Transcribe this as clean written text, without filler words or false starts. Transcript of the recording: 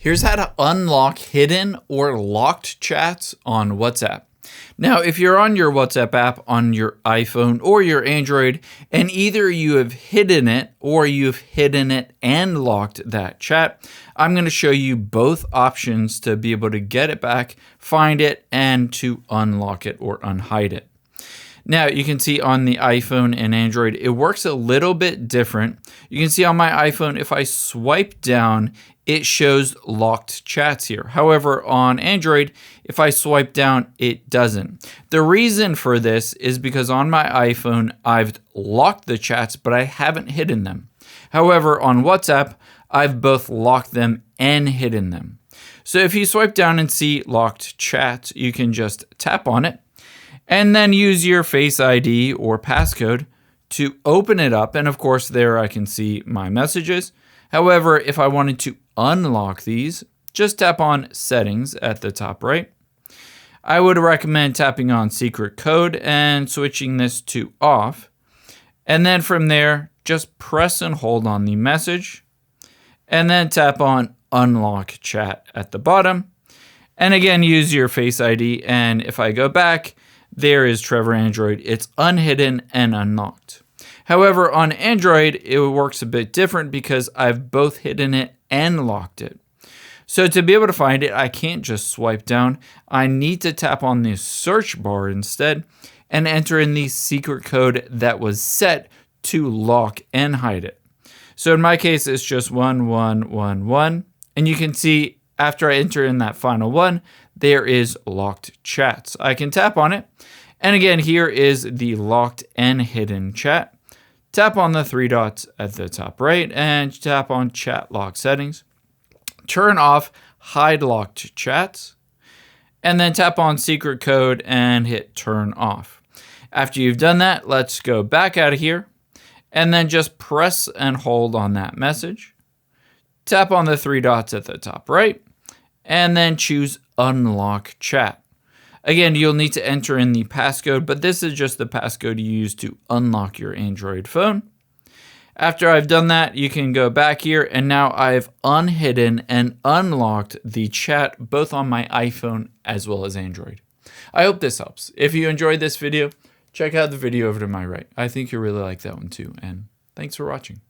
Here's how to unlock hidden or locked chats on WhatsApp. Now, if you're on your WhatsApp app on your iPhone or your Android, and either you have hidden it or you've hidden it and locked that chat, I'm going to show you both options to be able to get it back, find it, and to unlock it or unhide it. Now, you can see on the iPhone and Android, it works a little bit different. You can see on my iPhone, if I swipe down, it shows locked chats here. However, on Android, if I swipe down, it doesn't. The reason for this is because on my iPhone, I've locked the chats, but I haven't hidden them. However, on WhatsApp, I've both locked them and hidden them. So if you swipe down and see locked chats, you can just tap on it and then use your Face ID or passcode to open it up. And of course, there I can see my messages. However, if I wanted to unlock these, just tap on Settings at the top right. I would recommend tapping on Secret Code and switching this to Off. And then from there, just press and hold on the message. And then tap on Unlock Chat at the bottom. And again, use your Face ID. And if I go back, there is Trevor Android. It's unhidden and unlocked. However, on Android, it works a bit different because I've both hidden it and locked it. So to be able to find it, I can't just swipe down. I need to tap on the search bar instead and enter in the secret code that was set to lock and hide it. So in my case, it's just 1111. And you can see after I enter in that final one, there is locked chats. I can tap on it. And again, here is the locked and hidden chat. Tap on the three dots at the top right and tap on Chat Lock Settings. Turn off Hide Locked Chats. And then tap on Secret Code and hit Turn Off. After you've done that, let's go back out of here. And then just press and hold on that message. Tap on the three dots at the top right. And then choose Unlock Chat. Again, you'll need to enter in the passcode, but this is just the passcode you use to unlock your Android phone. After I've done that, you can go back here, and now I've unhidden and unlocked the chat both on my iPhone as well as Android. I hope this helps. If you enjoyed this video, check out the video over to my right. I think you'll really like that one too, and thanks for watching.